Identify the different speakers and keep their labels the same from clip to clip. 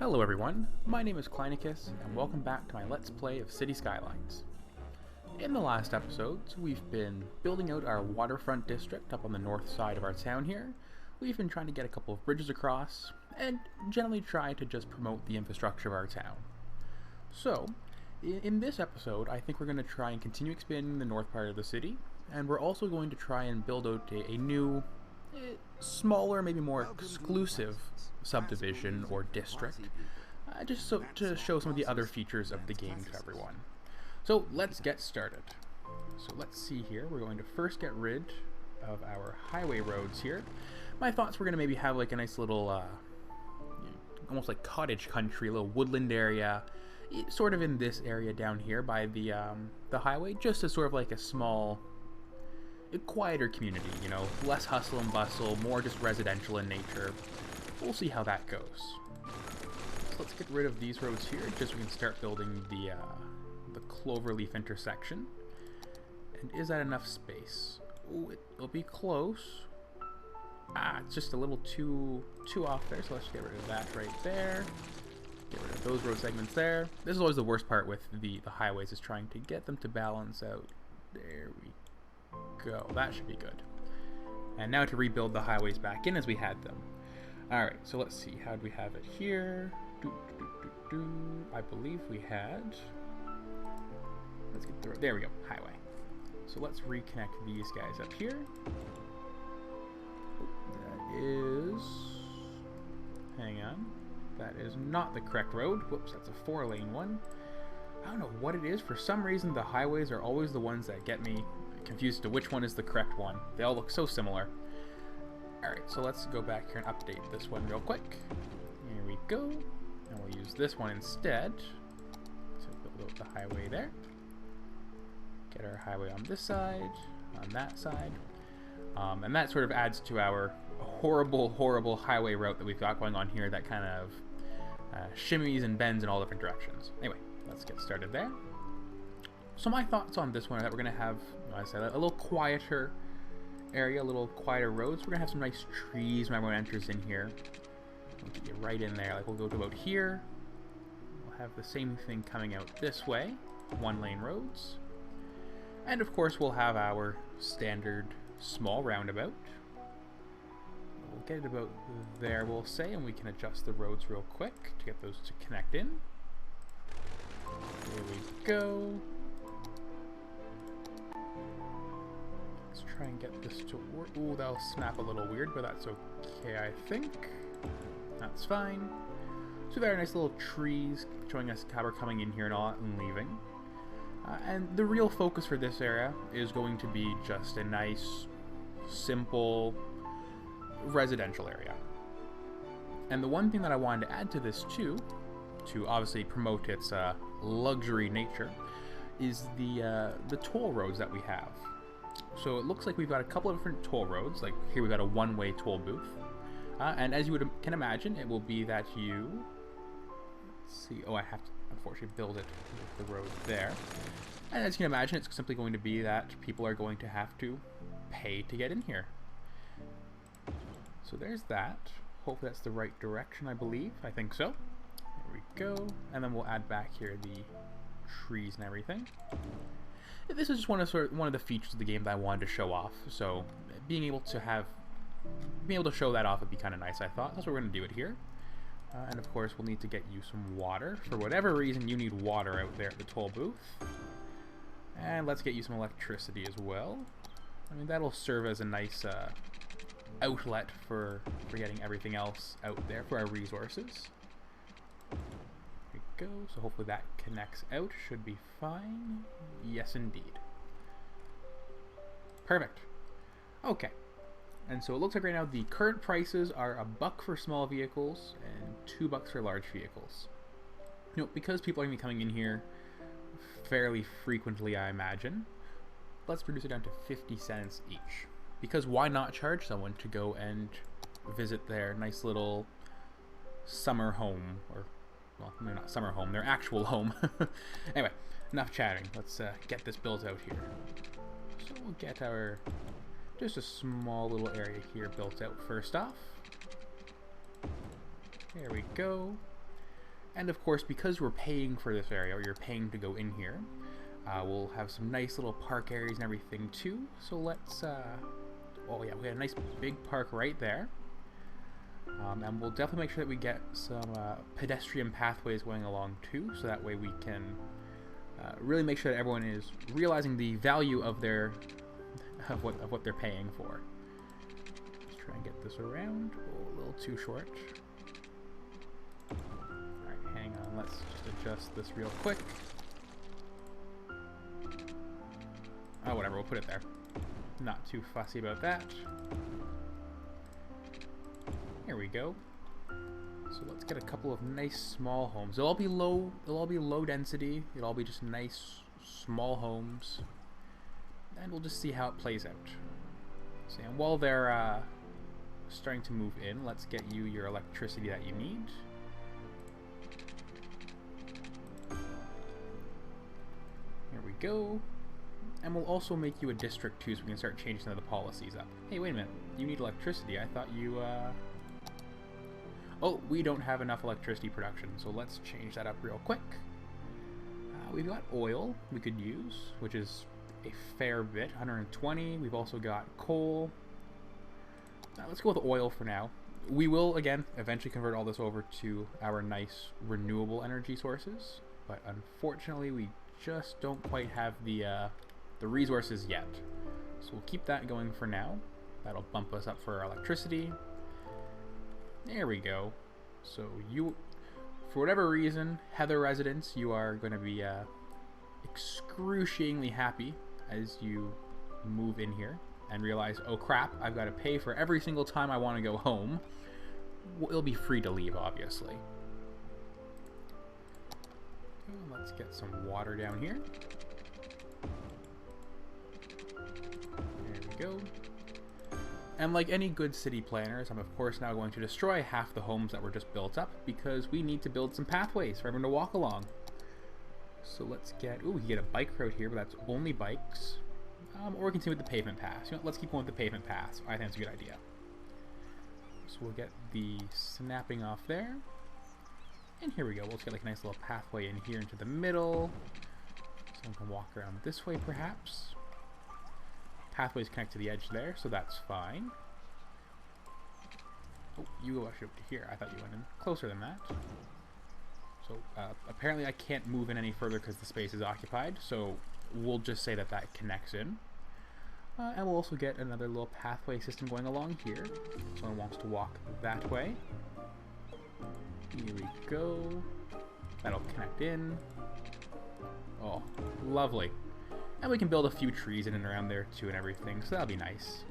Speaker 1: Hello everyone, my name is Kleinicus, and welcome back to my Let's Play of City Skylines. In the last episodes, we've been building out our waterfront district up on the north side of our town here. We've been trying to get a couple of bridges across, and generally try to just promote the infrastructure of our town. So, in this episode, I think we're going to try and continue expanding the north part of the city, and we're also going to try and build out a new, smaller, maybe more exclusive subdivision or district, just to show some of the other features of the game to everyone. So let's get started. So let's see here, we're going to first get rid of our highway roads here. My thoughts were going to maybe have like a nice little, almost like cottage country, a little woodland area, sort of in this area down here by the highway, just as sort of like a small, quieter community, you know, less hustle and bustle, more just residential in nature. We'll see how that goes. So let's get rid of these roads here, just so we can start building the cloverleaf intersection. And is that enough space? Ooh, it'll be close. It's just a little too off there, so let's get rid of that right there. Get rid of those road segments there. This is always the worst part with the highways, is trying to get them to balance out. There we go. That should be good. And now to rebuild the highways back in as we had them. Alright, so let's see. How do we have it here? I believe we had... Let's get through. There we go. Highway. So let's reconnect these guys up here. That is... Hang on. That is not the correct road. Whoops, that's a 4-lane one. I don't know what it is. For some reason, the highways are always the ones that get me confused to which one is the correct one. They all look so similar. Alright, so let's go back here and update this one real quick. Here we go. And we'll use this one instead. So build out the highway there. Get our highway on this side, on that side. And that sort of adds to our horrible, horrible highway route that we've got going on here that kind of shimmies and bends in all different directions. Anyway, let's get started there. So my thoughts on this one are that we're going to have, as I said, a little quieter area, a little quieter roads. We're going to have some nice trees when everyone enters in here. We'll get you right in there. Like, we'll go to about here. We'll have the same thing coming out this way. 1-lane roads. And of course, we'll have our standard small roundabout. We'll get it about there, we'll say, and we can adjust the roads real quick to get those to connect in. There we go. Let's try and get this to work. Ooh, that'll snap a little weird, but that's okay, I think. That's fine. So there are nice little trees showing us how we're coming in here and all and leaving. And the real focus for this area is going to be just a nice, simple, residential area. And the one thing that I wanted to add to this too, to obviously promote its luxury nature, is the toll roads that we have. So it looks like we've got a couple of different toll roads. Like here we've got a one-way toll booth. And as you can imagine, it will be that you... Let's see. Oh, I have to, unfortunately, build it with the road there. And as you can imagine, it's simply going to be that people are going to have to pay to get in here. So there's that. Hopefully that's the right direction, I believe. I think so. There we go. And then we'll add back here the trees and everything. This is just one of the features of the game that I wanted to show off. So being able to show that off would be kind of nice, I thought. That's what we're going to do it here. And of course, we'll need to get you some water. For whatever reason, you need water out there at the toll booth. And let's get you some electricity as well. I mean, that'll serve as a nice outlet for getting everything else out there for our resources. There we go. So hopefully that connects out. Should be fine. Yes, indeed. Perfect. Okay. And so it looks like right now the current prices are $1 for small vehicles and $2 for large vehicles. You know, because people are going to be coming in here fairly frequently, I imagine, let's reduce it down to 50 cents each. Because why not charge someone to go and visit their nice little summer home, or, well, they're not summer home, their actual home. Anyway, enough chatting. Let's get this built out here. So we'll get our... just a small little area here built out first off. There we go. And of course, because we're paying for this area, or you're paying to go in here, we'll have some nice little park areas and everything too. So let's, oh yeah, we have a nice big park right there. And we'll definitely make sure that we get some pedestrian pathways going along too, so that way we can really make sure that everyone is realizing the value of their of what they're paying for. Let's try and get this around. Oh, a little too short. Alright, hang on. Let's just adjust this real quick. Oh, whatever. We'll put it there. Not too fussy about that. Here we go. So let's get a couple of nice small homes. They'll all be low. They'll all be low density. It'll all be just nice small homes, and we'll just see how it plays out. So, and while they're starting to move in, let's get you your electricity that you need. Here we go. And we'll also make you a district too, so we can start changing some of the policies up. Hey, wait a minute. You need electricity. I thought you, Oh, we don't have enough electricity production, so let's change that up real quick. We've got oil we could use, which is a fair bit, 120. We've also got coal. Let's go with oil for now. We will, again, eventually convert all this over to our nice renewable energy sources, but unfortunately we just don't quite have the resources yet. So we'll keep that going for now. That'll bump us up for our electricity. There we go. So you, for whatever reason, Heather residents, you are going to be excruciatingly happy as you move in here and realize, oh crap, I've got to pay for every single time I want to go home. Well, it'll be free to leave, obviously. Let's get some water down here. There we go. And like any good city planners, I'm of course now going to destroy half the homes that were just built up because we need to build some pathways for everyone to walk along. So let's get, ooh, we can get a bike road here, but that's only bikes. Or we can continue with the pavement paths. You know, let's keep going with the pavement paths. I think that's a good idea. So we'll get the snapping off there. And here we go. We'll just get like a nice little pathway in here into the middle. Someone can walk around this way perhaps. Pathways connect to the edge there, so that's fine. Oh, you go actually up to here. I thought you went in closer than that. So apparently I can't move in any further because the space is occupied, so we'll just say that that connects in. And we'll also get another little pathway system going along here. Someone wants to walk that way. Here we go. That'll connect in. Oh, lovely. And we can build a few trees in and around there too and everything, so that'll be nice.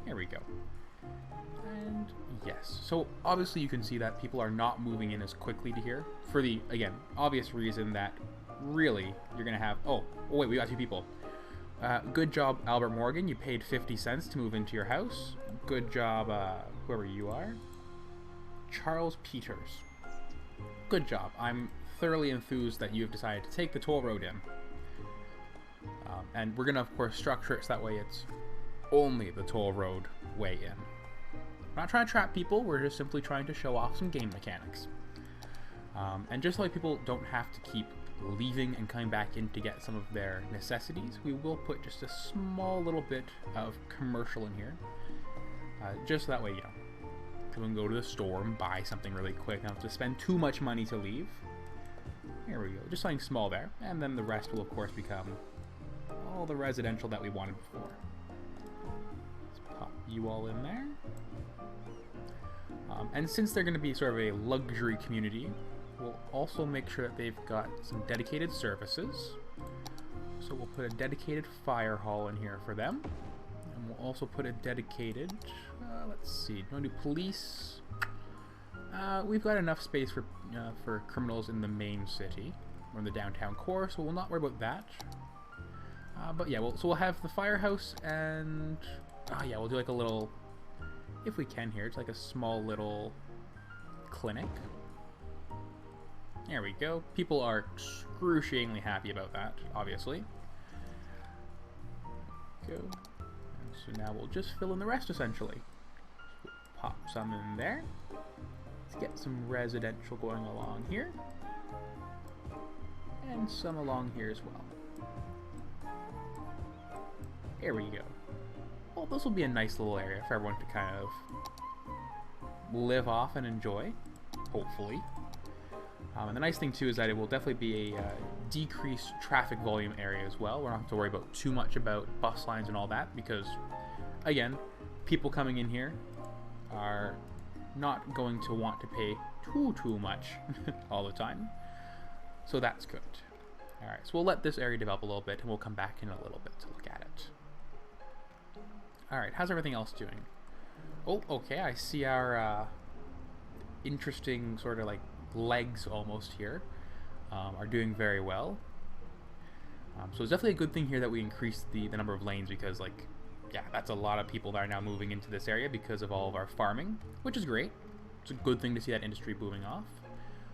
Speaker 1: There we go. And yes, so obviously you can see that people are not moving in as quickly to here for the, again, obvious reason that really you're going to have, oh wait, we got two people. Good job, Albert Morgan. You paid 50 cents to move into your house. Good job, whoever you are. Charles Peters. Good job. I'm thoroughly enthused that you have decided to take the toll road in. And we're going to, of course, structure it so that way it's only the toll road way in. We're not trying to trap people, we're just simply trying to show off some game mechanics. And just so like people don't have to keep leaving and coming back in to get some of their necessities, we will put just a small little bit of commercial in here. Just so that way, you know, people can go to the store and buy something really quick, not have to spend too much money to leave. Here we go, just something small there. And then the rest will, of course, become all the residential that we wanted before. Let's pop you all in there. And since they're going to be sort of a luxury community, we'll also make sure that they've got some dedicated services. So we'll put a dedicated fire hall in here for them. And we'll also put a dedicated, let's see, do you want to do police? We've got enough space for criminals in the main city, or in the downtown core, so we'll not worry about that. But yeah, so we'll have the firehouse and, yeah, we'll do like a little, if we can here, it's like a small little clinic. There we go. People are excruciatingly happy about that, obviously. Go. And so now we'll just fill in the rest, essentially. Pop some in there. Let's get get some residential going along here. And some along here as well. There we go. Well, this will be a nice little area for everyone to kind of live off and enjoy, hopefully. And the nice thing too is that it will definitely be a decreased traffic volume area as well. We're not going to have to worry about too much about bus lines and all that because, again, people coming in here are not going to want to pay too much all the time. So that's good. Alright, so we'll let this area develop a little bit and we'll come back in a little bit to look at it. Alright, how's everything else doing? Oh, okay, I see our interesting sort of like legs almost here are doing very well. So it's definitely a good thing here that we increased the number of lanes because, like, yeah, that's a lot of people that are now moving into this area because of all of our farming, which is great. It's a good thing to see that industry booming off.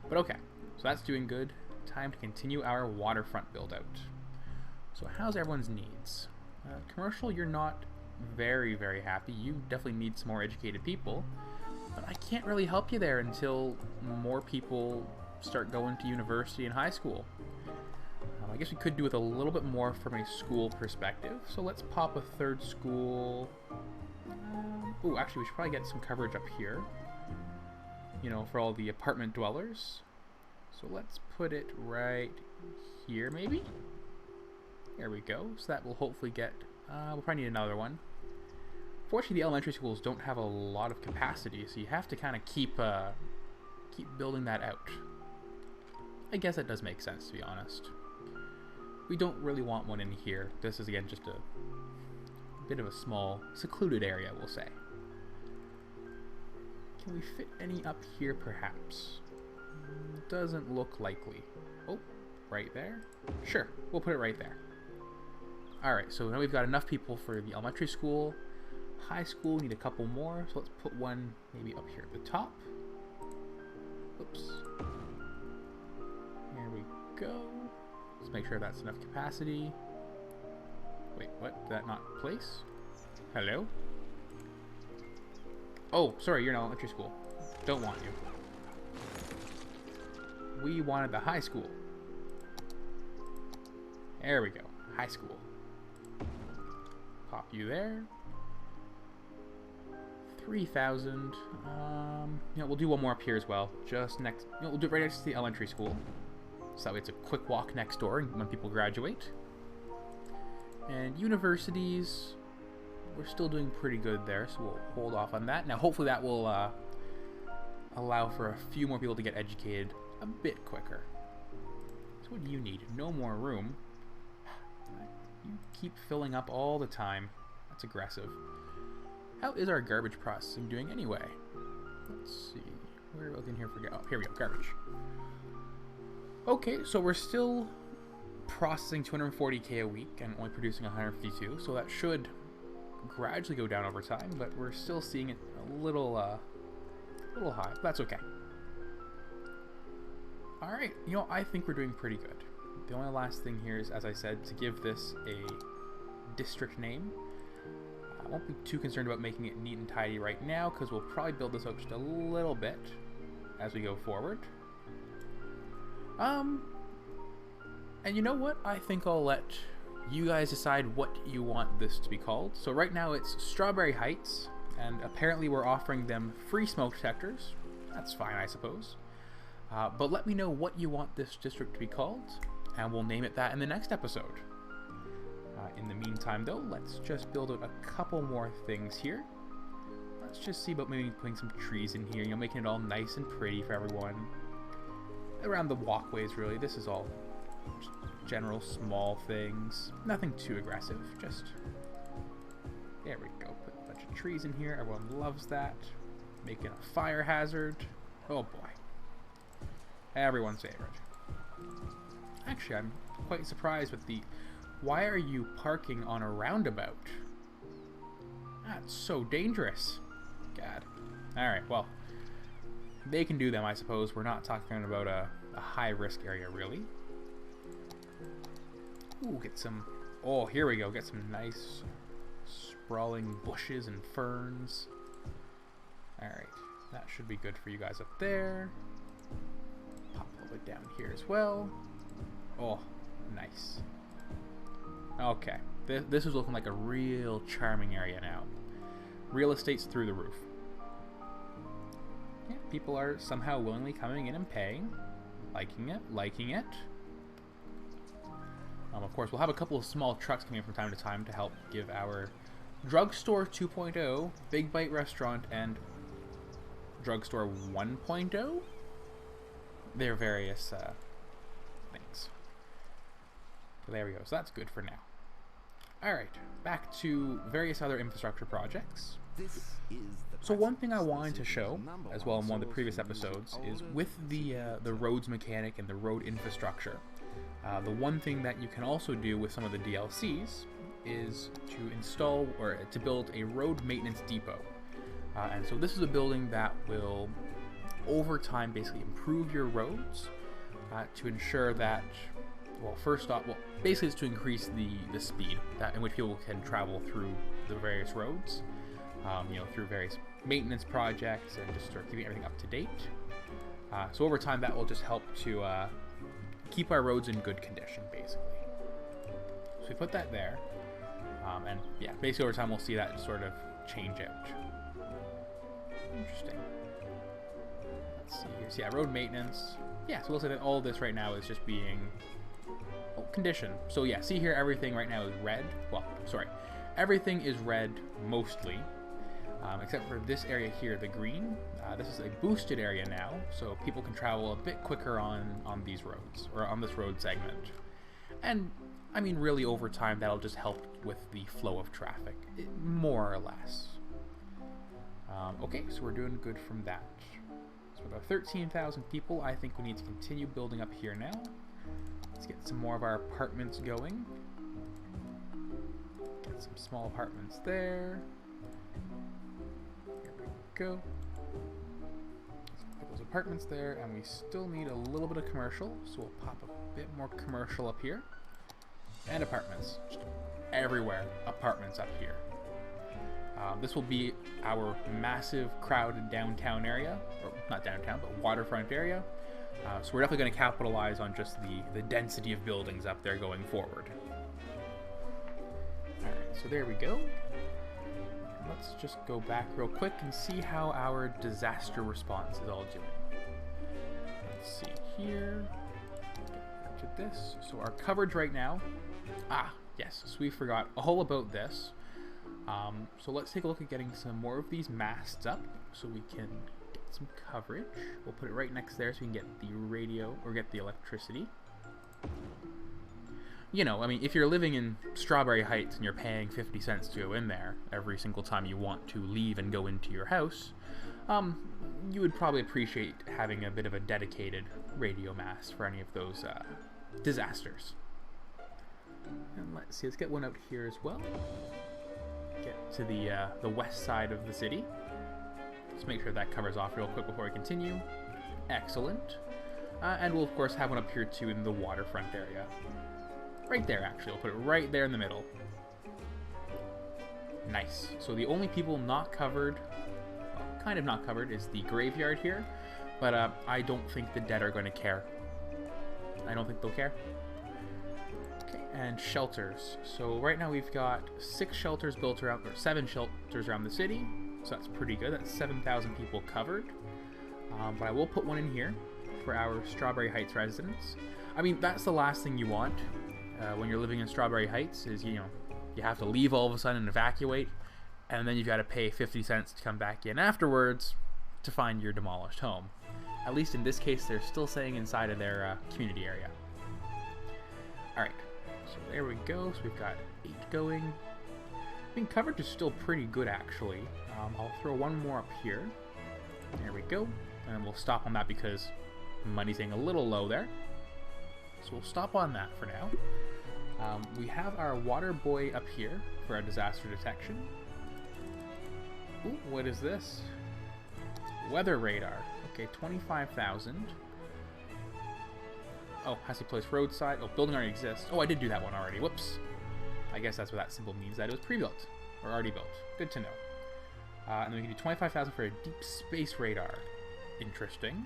Speaker 1: But okay, so that's doing good. Time to continue our waterfront build out. So how's everyone's needs? Commercial, you're not very happy. You definitely need some more educated people. But I can't really help you there until more people start going to university and high school. I guess we could do with a little bit more from a school perspective. So let's pop a third school. Oh, actually, we should probably get some coverage up here. You know, for all the apartment dwellers. So let's put it right here, maybe? There we go. So that will hopefully get... we'll probably need another one. Fortunately, the elementary schools don't have a lot of capacity, so you have to kind of keep building that out. I guess that does make sense, to be honest. We don't really want one in here. This is, again, just a bit of a small, secluded area, we'll say. Can we fit any up here, perhaps? Doesn't look likely. Oh, right there? Sure, we'll put it right there. Alright, so now we've got enough people for the elementary school. High school, need a couple more, so let's put one maybe up here at the top. Oops. There we go. Let's make sure that's enough capacity. Wait, what? Did that not place? Hello? Oh, sorry, you're in elementary school. Don't want you. We wanted the high school. There we go. High school. Pop you there. 3,000. You know, we'll do one more up here as well. Just next. You know, we'll do it right next to the elementary school. So that way it's a quick walk next door when people graduate. And universities, we're still doing pretty good there, so we'll hold off on that. Now, hopefully that will allow for a few more people to get educated a bit quicker. So what do you need? No more room. You keep filling up all the time. That's aggressive. How is our garbage processing doing anyway? Let's see. Where are we looking here for? Oh, here we go. Garbage. Okay, so we're still processing 240k a week and only producing 152, so that should gradually go down over time, but we're still seeing it a little high. That's okay. Alright, you know, I think we're doing pretty good. The only last thing here is, as I said, to give this a district name. I won't be too concerned about making it neat and tidy right now, because we'll probably build this out just a little bit as we go forward. And you know what? I think I'll let you guys decide what you want this to be called. So right now it's Strawberry Heights, and apparently we're offering them free smoke detectors. That's fine, I suppose. But let me know what you want this district to be called, and we'll name it that in the next episode. In the meantime, though, let's just build out a couple more things here. Let's just see about maybe putting some trees in here, you know, making it all nice and pretty for everyone. Around the walkways, really. This is all just general small things. Nothing too aggressive. Just... there we go. Put a bunch of trees in here. Everyone loves that. Making a fire hazard. Oh boy. Everyone's favorite. Actually, I'm quite surprised with the... why are you parking on a roundabout? That's so dangerous. God. Alright, well... they can do them, I suppose. We're not talking about a high-risk area, really. Ooh, get some... oh, here we go. Get some nice sprawling bushes and ferns. Alright. That should be good for you guys up there. Pop a little bit down here as well. Oh, nice. Okay, this is looking like a real charming area now. Real estate's through the roof. Yeah, people are somehow willingly coming in and paying. Liking it, liking it. Of course, we'll have a couple of small trucks coming in from time to time to help give our Drugstore 2.0, Big Bite Restaurant, and Drugstore 1.0 their various things. So there we go. So that's good for now. Alright, back to various other infrastructure projects. So one thing I wanted to show, as well in one of the previous episodes, is with the roads mechanic and the road infrastructure. The one thing that you can also do with some of the DLCs is to install or to build a road maintenance depot. And so this is a building that will, over time, basically improve your roads to ensure that, well, first off, well, basically it's to increase the speed in which people can travel through the various roads, you know, through various maintenance projects and just sort of keeping everything up to date. So over time, that will just help to keep our roads in good condition, basically. So we put that there, and yeah, basically over time we'll see that sort of change out. Interesting. Let's see here. So yeah, road maintenance. Yeah, so we'll say that all of this right now is just being condition. So yeah, see here, everything right now is red. Well, sorry, everything is red mostly, except for this area here, the green. This is a boosted area now, so people can travel a bit quicker on these roads, or on this road segment. And I mean, really, over time, that'll just help with the flow of traffic, more or less. Okay, so we're doing good from that. So with our 13,000 people, I think we need to continue building up here now. Let's get some more of our apartments going. Get some small apartments there. Here we go. Let's put those apartments there, and we still need a little bit of commercial, so we'll pop a bit more commercial up here. And apartments. Just everywhere. Apartments up here. This will be our massive crowded downtown area, or not downtown, but waterfront area. So we're definitely going to capitalize on just the density of buildings up there going forward. Alright, so there we go. And let's just go back real quick and see how our disaster response is all doing. Let's see here. Get to this. So our coverage right now. Yes, so we forgot all about this. So let's take a look at getting some more of these masts up so we can get some coverage. We'll put it right next there so we can get the radio, or get the electricity. You know, I mean, if you're living in Strawberry Heights and you're paying 50 cents to go in there every single time you want to leave and go into your house, you would probably appreciate having a bit of a dedicated radio mast for any of those disasters. And let's see, let's get one out here as well. Get to the west side of the city. Let's make sure that covers off real quick before we continue. Excellent. And we'll of course have one up here too in the waterfront area. Right there, actually. We'll put it right there in the middle. Nice. So the only people not covered, well, kind of not covered, is the graveyard here. But I don't think the dead are going to care. I don't think they'll care. And shelters. So right now we've got 6 shelters built around, or 7 shelters around the city. So that's pretty good. That's 7,000 people covered. But I will put one in here for our Strawberry Heights residents. I mean, that's the last thing you want when you're living in Strawberry Heights, is, you know, you have to leave all of a sudden and evacuate, and then you've got to pay 50 cents to come back in afterwards to find your demolished home. At least in this case, they're still staying inside of their community area. Alright. So there we go. So we've got 8 going. I mean, coverage is still pretty good, actually. I'll throw one more up here. There we go. And we'll stop on that because money's getting a little low there. So we'll stop on that for now. We have our water buoy up here for our disaster detection. Ooh, what is this? Weather radar. Okay, 25,000. Oh, has to be placed roadside. Oh, building already exists. Oh, I did do that one already. Whoops. I guess that's what that symbol means, that it was pre-built. Or already built. Good to know. And then we can do 25,000 for a deep space radar. Interesting.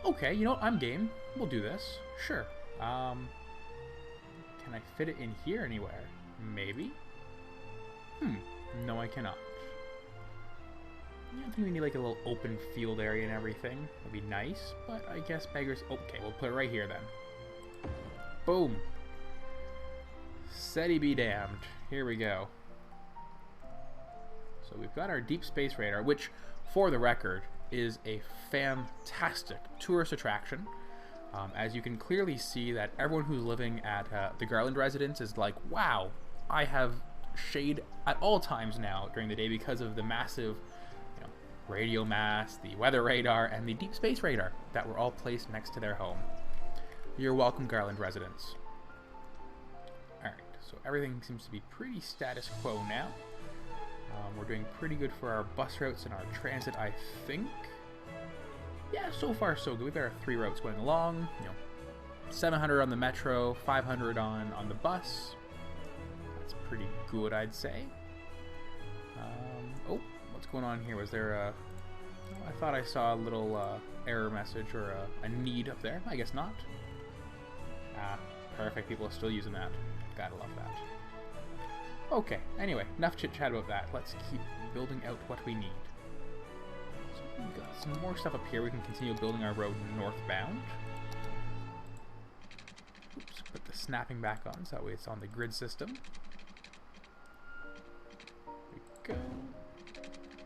Speaker 1: Okay, you know what? I'm game. We'll do this. Sure. Can I fit it in here anywhere? Maybe? No, I cannot. I think we need like a little open field area and everything. That'd be nice, but I guess beggars... Okay, we'll put it right here then. Boom. SETI be damned. Here we go. So we've got our deep space radar, which, for the record, is a fantastic tourist attraction. As you can clearly see that everyone who's living at the Garland residence is like, wow, I have shade at all times now during the day because of the massive radio mast, the weather radar, and the deep space radar that were all placed next to their home. You're welcome, Garland residents. Alright, so everything seems to be pretty status quo now. We're doing pretty good for our bus routes and our transit, I think. Yeah, so far so good. We've got our 3 routes going along. 700 on the metro, 500 on the bus. That's pretty good, I'd say. Oh, what's going on here? Was there a... I thought I saw a little error message or a need up there. I guess not. Ah, perfect. People are still using that. Gotta love that. Okay, anyway, enough chit-chat about that. Let's keep building out what we need. So we've got some more stuff up here. We can continue building our road northbound. Oops, put the snapping back on so that way it's on the grid system. There we go.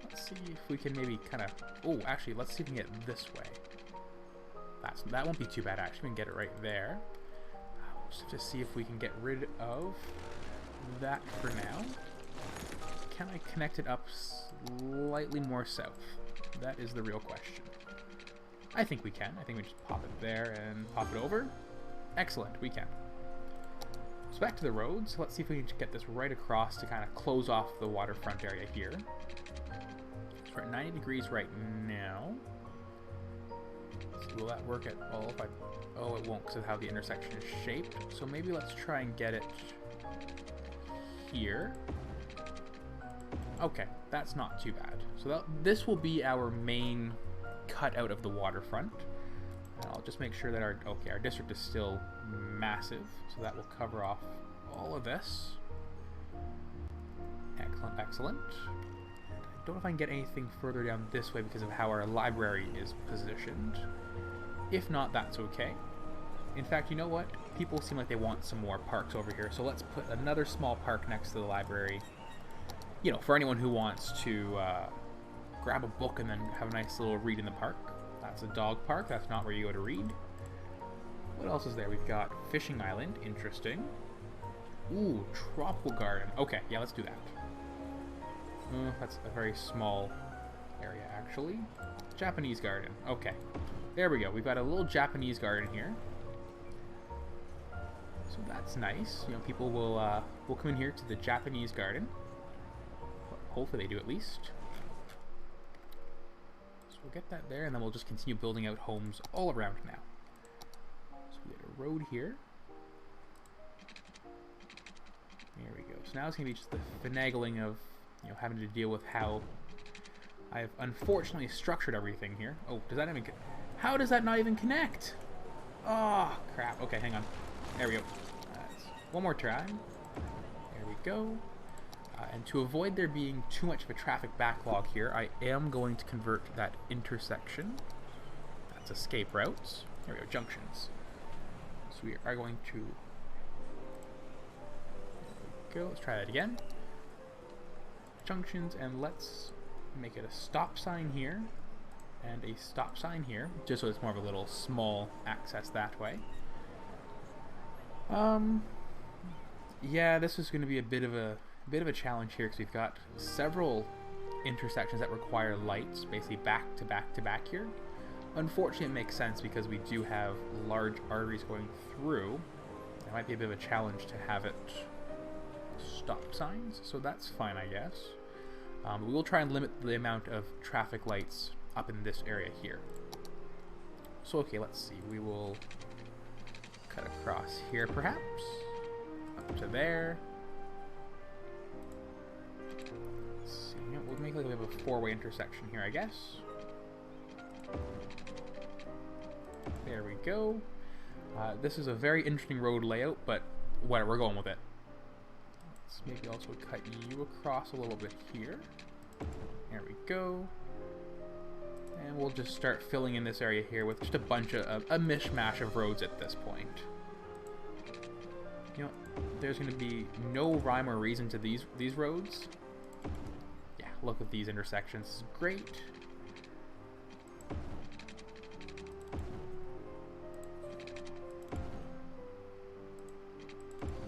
Speaker 1: Let's see if we can maybe kind of... Oh, actually, let's see if we can get this way. That won't be too bad, actually. We can get it right there. We'll just have to see if we can get rid of that for now. Can I connect it up slightly more south? That is the real question. I think we can. I think we just pop it there and pop it over. Excellent, we can. So back to the roads. Let's see if we can get this right across to kind of close off the waterfront area here. So we're at 90 degrees right now. So will that work at all? If oh, it won't because of how the intersection is shaped. So maybe let's try and get it here. Okay, that's not too bad. So this will be our main cutout of the waterfront. And I'll just make sure that our district is still massive, so that will cover off all of this. Excellent, excellent. I don't know if I can get anything further down this way because of how our library is positioned. If not, that's okay. In fact, you know what? People seem like they want some more parks over here, so let's put another small park next to the library. You know, for anyone who wants to grab a book and then have a nice little read in the park. That's a dog park. That's not where you go to read. What else is there? We've got Fishing Island. Interesting. Ooh, Tropical Garden. Okay, yeah, let's do that. That's a very small area, actually. Japanese Garden. Okay. There we go. We've got a little Japanese garden here. So that's nice. You know, people will come in here to the Japanese garden. Hopefully they do at least. So we'll get that there, and then we'll just continue building out homes all around now. So we get a road here. There we go. So now it's going to be just the finagling of, you know, having to deal with how I've unfortunately structured everything here. Oh, does that even... How does that not even connect? Oh, crap. Okay, hang on. There we go. One more try. There we go. And to avoid there being too much of a traffic backlog here, I am going to convert that intersection. That's escape routes. There we go, junctions. So we are going to... There we go, let's try that again. Junctions, and let's make it a stop sign here. And a stop sign here, just so it's more of a little small access that way. Yeah, this is going to be a bit of a challenge here because we've got several intersections that require lights, basically back to back to back here. Unfortunately, it makes sense because we do have large arteries going through. It might be a bit of a challenge to have it stop signs, so that's fine, I guess. We will try and limit the amount of traffic lights up in this area here. So, okay, let's see. We will cut across here, perhaps. Up to there. Let's see. We'll make like a bit of a four-way intersection here, I guess. There we go. This is a very interesting road layout, but whatever, we're going with it. Let's maybe also cut you across a little bit here. There we go. And we'll just start filling in this area here with just a bunch of a mishmash of roads at this point. You know, there's going to be no rhyme or reason to these roads. Yeah, look at these intersections. This is great.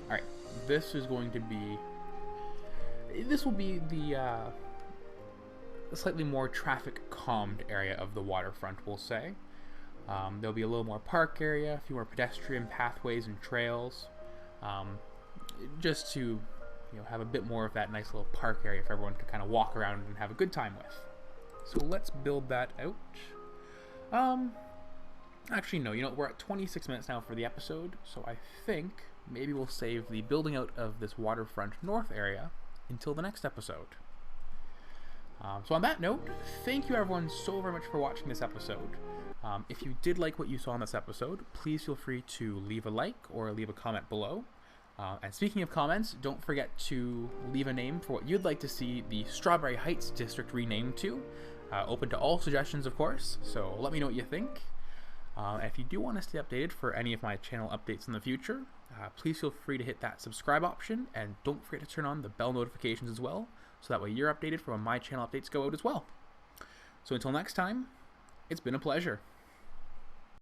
Speaker 1: Alright, this is going to be... This will be the slightly more traffic calmed area of the waterfront, we'll say. There'll be a little more park area, a few more pedestrian pathways and trails, just to have a bit more of that nice little park area for everyone to kind of walk around and have a good time with. So let's build that out. Actually no, we're at 26 minutes now for the episode, so I think maybe we'll save the building out of this waterfront north area until the next episode. So on that note, thank you everyone so very much for watching this episode. If you did like what you saw in this episode, please feel free to leave a like or leave a comment below. And speaking of comments, don't forget to leave a name for what you'd like to see the Strawberry Heights district renamed to. Open to all suggestions, of course, so let me know what you think. If you do want to stay updated for any of my channel updates in the future, please feel free to hit that subscribe option, and don't forget to turn on the bell notifications as well, so that way you're updated for when my channel updates go out as well. So until next time, it's been a pleasure.